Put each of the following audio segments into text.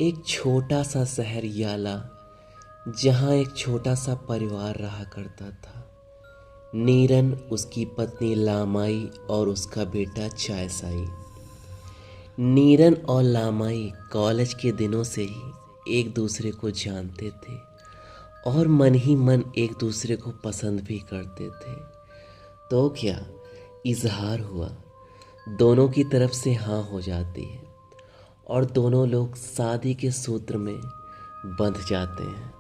एक छोटा सा शहर याला, जहाँ एक छोटा सा परिवार रहा करता था। नीरन, उसकी पत्नी लामाई और उसका बेटा चायसाई। नीरन और लामाई कॉलेज के दिनों से ही एक दूसरे को जानते थे और मन ही मन एक दूसरे को पसंद भी करते थे। तो क्या इजहार हुआ, दोनों की तरफ से हाँ हो जाती है और दोनों लोग शादी के सूत्र में बंध जाते हैं।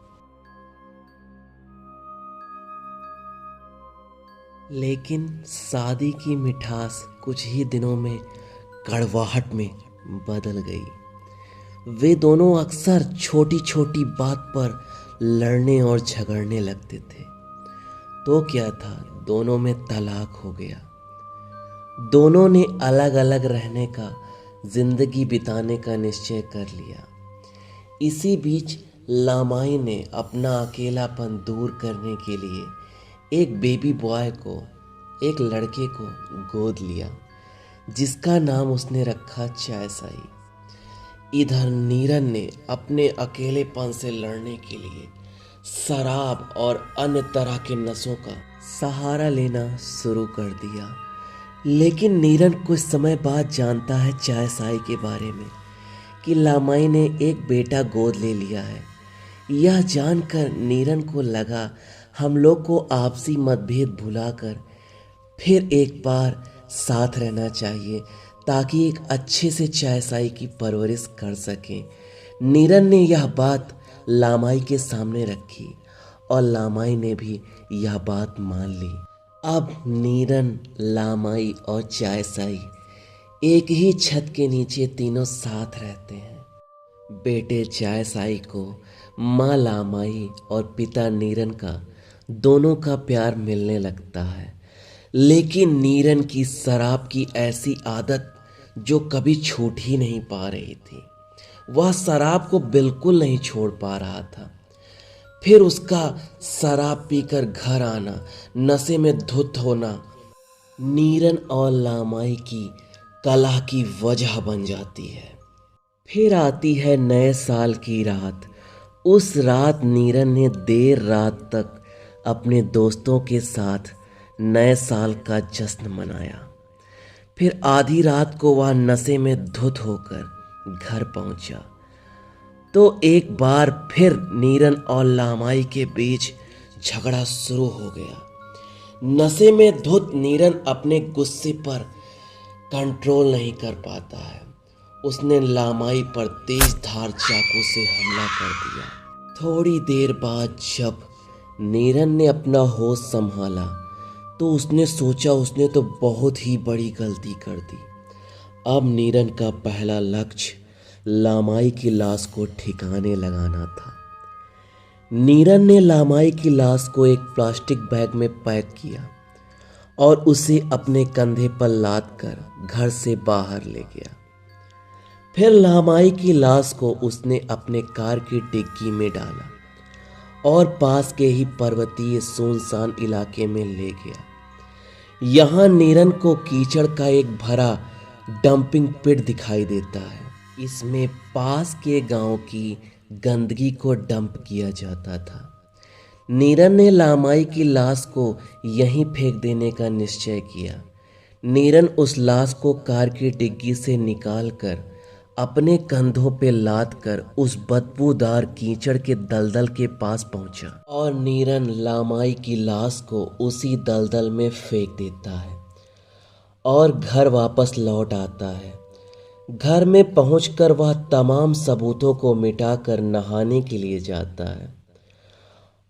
लेकिन शादी की मिठास कुछ ही दिनों में कड़वाहट में बदल गई। वे दोनों अक्सर छोटी छोटी बात पर लड़ने और झगड़ने लगते थे। तो क्या था, दोनों में तलाक हो गया। दोनों ने अलग अलग रहने का, जिंदगी बिताने का निश्चय कर लिया। इसी बीच लामाई ने अपना अकेलापन दूर करने के लिए एक बेबी बॉय को, एक लड़के को गोद लिया, जिसका नाम उसने रखा चायसाई। इधर नीरन ने अपने अकेलेपन से लड़ने के लिए शराब और अन्य तरह के नशों का सहारा लेना शुरू कर दिया। लेकिन नीरन कुछ समय बाद जानता है चायसाई के बारे में कि लामाई ने एक बेटा गोद ले लिया है। यह जानकर नीरन को लगा हम लोग को आपसी मतभेद भुलाकर फिर एक बार साथ रहना चाहिए, ताकि एक अच्छे से चायसाई की परवरिश कर सकें। नीरन ने यह बात लामाई के सामने रखी और लामाई ने भी यह बात मान ली। अब नीरन, लामाई और चायसाई एक ही छत के नीचे तीनों साथ रहते हैं। बेटे चायसाई को माँ लामाई और पिता नीरन का, दोनों का प्यार मिलने लगता है। लेकिन नीरन की शराब की ऐसी आदत जो कभी छूट ही नहीं पा रही थी, वह शराब को बिल्कुल नहीं छोड़ पा रहा था। फिर उसका शराब पीकर घर आना, नशे में धुत होना नीरन और लामाई की कलह की वजह बन जाती है। फिर आती है नए साल की रात। उस रात नीरन ने देर रात तक अपने दोस्तों के साथ नए साल का जश्न मनाया। फिर आधी रात को वह नशे में धुत होकर घर पहुंचा तो एक बार फिर नीरन और लामाई के बीच झगड़ा शुरू हो गया। नशे में धुत नीरन अपने गुस्से पर कंट्रोल नहीं कर पाता है। उसने लामाई पर तेज धार चाकू से हमला कर दिया। थोड़ी देर बाद जब नीरन ने अपना होश संभाला तो उसने सोचा उसने तो बहुत ही बड़ी गलती कर दी। अब नीरन का पहला लक्ष्य लामाई की लाश को ठिकाने लगाना था। नीरन ने लामाई की लाश को एक प्लास्टिक बैग में पैक किया और उसे अपने कंधे पर लाद कर घर से बाहर ले गया। फिर लामाई की लाश को उसने अपने कार की डिग्गी में डाला और पास के ही पर्वतीय सुनसान इलाके में ले गया। यहाँ नीरन को कीचड़ का एक भरा डंपिंग पिट दिखाई देता है। इसमें पास के गांव की गंदगी को डंप किया जाता था। नीरन ने लामाई की लाश को यहीं फेंक देने का निश्चय किया। नीरन उस लाश को कार की डिग्गी से निकालकर अपने कंधों पे लाद कर उस बदबूदार कीचड़ के दलदल के पास पहुंचा और नीरन लामाई की लाश को उसी दलदल में फेंक देता है और घर वापस लौट आता है। घर में पहुंचकर वह तमाम सबूतों को मिटाकर नहाने के लिए जाता है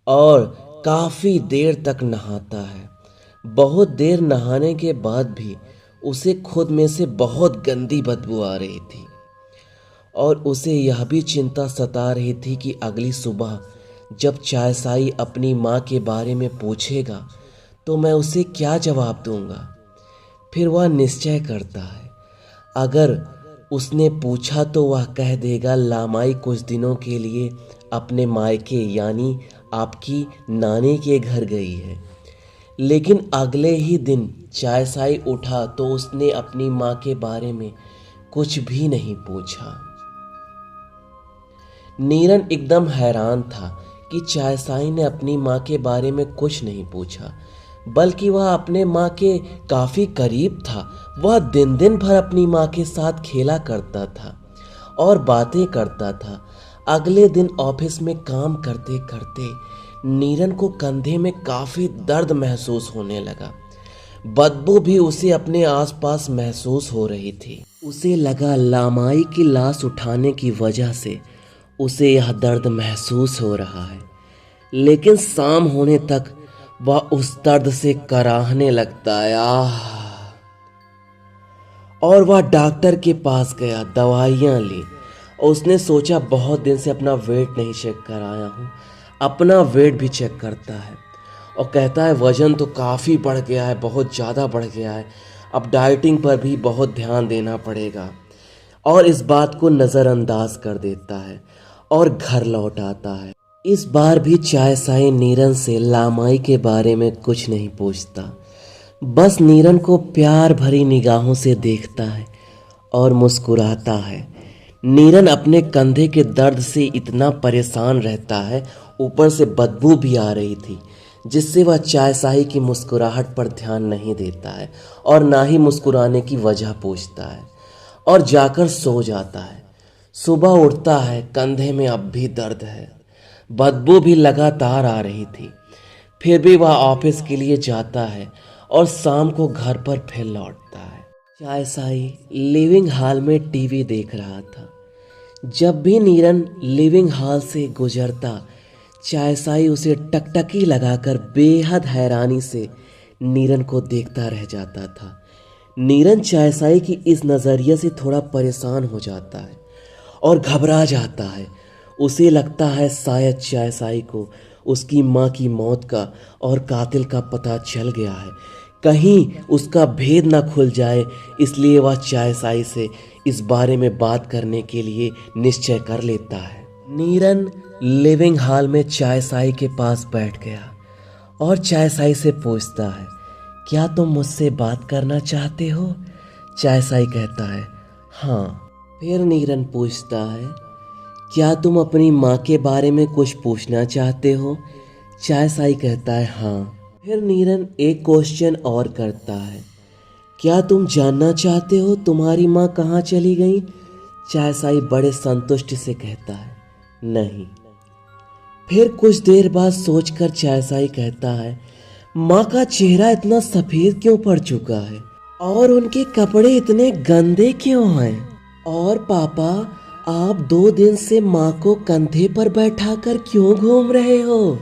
और काफी देर तक नहाता है। बहुत देर नहाने के बाद भी उसे खुद में से बहुत गंदी बदबू आ रही थी और उसे यह भी चिंता सता रही थी कि अगली सुबह जब चायसाई अपनी माँ के बारे में पूछेगा तो मैं उसे क्या जवाब दूंगा। फिर वह निश्चय करता है, अगर उसने पूछा तो वह कह देगा लामाई कुछ दिनों के लिए अपने मायके यानी आपकी नानी के घर गई है। लेकिन अगले ही दिन चायसाई उठा तो उसने अपनी माँ के बारे में कुछ भी नहीं पूछा। नीरन एकदम हैरान था कि चायसाई ने अपनी माँ के बारे में कुछ नहीं पूछा, बल्कि वह अपने माँ के काफ़ी करीब था। वह दिन दिन भर अपनी माँ के साथ खेला करता था और बातें करता था। अगले दिन ऑफिस में काम करते करते नीरन को कंधे में काफ़ी दर्द महसूस होने लगा। बदबू भी उसे अपने आसपास महसूस हो रही थी। उसे लगा लामाई की लाश उठाने की वजह से उसे यह दर्द महसूस हो रहा है, लेकिन शाम होने तक वह उस दर्द से कराहने लगता है। और वह डॉक्टर के पास गया, दवाइयाँ ली और उसने सोचा बहुत दिन से अपना वेट नहीं चेक कराया हूँ, अपना वेट भी चेक करता है और कहता है वज़न तो काफ़ी बढ़ गया है, बहुत ज़्यादा बढ़ गया है, अब डाइटिंग पर भी बहुत ध्यान देना पड़ेगा। और इस बात को नज़रअंदाज कर देता है और घर लौट आता है। इस बार भी चायसाई नीरन से लामाई के बारे में कुछ नहीं पूछता, बस नीरन को प्यार भरी निगाहों से देखता है और मुस्कुराता है। नीरन अपने कंधे के दर्द से इतना परेशान रहता है, ऊपर से बदबू भी आ रही थी, जिससे वह चायसाई की मुस्कुराहट पर ध्यान नहीं देता है और ना ही मुस्कुराने की वजह पूछता है और जाकर सो जाता है। सुबह उठता है, कंधे में अब भी दर्द है, बदबू भी लगातार आ रही थी। फिर भी वह ऑफिस के लिए जाता है और शाम को घर पर फिर लौटता है। चायसाई लिविंग हॉल में टीवी देख रहा था। जब भी नीरन लिविंग हॉल से गुजरता, चायसाई उसे टकटकी लगाकर बेहद हैरानी से नीरन को देखता रह जाता था। नीरन चायसाई की इस नज़रिए से थोड़ा परेशान हो जाता है और घबरा जाता है। उसे लगता है शायद चायसाई को उसकी माँ की मौत का और कातिल का पता चल गया है, कहीं उसका भेद ना खुल जाए, इसलिए वह चायसाई से इस बारे में बात करने के लिए निश्चय कर लेता है। नीरन लिविंग हॉल में चायसाई के पास बैठ गया और चायसाई से पूछता है, क्या तुम मुझसे बात करना चाहते हो? चायसाई कहता है, हाँ। फिर नीरन पूछता है, क्या तुम अपनी माँ के बारे में कुछ पूछना चाहते हो? चायसाई कहता है, हाँ। फिर नीरन एक क्वेश्चन और करता है, क्या तुम जानना चाहते हो तुम्हारी माँ कहाँ चली गई? चायसाई बड़े संतुष्टि से कहता है, नहीं। फिर कुछ देर बाद सोचकर चायसाई कहता है, माँ का चेहरा इतना सफ़ेद क्यों पड़ चुका है और उनके कपड़े इतने गंदे क्यों हैं? और पापा, आप 2 दिन से माँ को कंधे पर बैठाकर क्यों घूम रहे हो?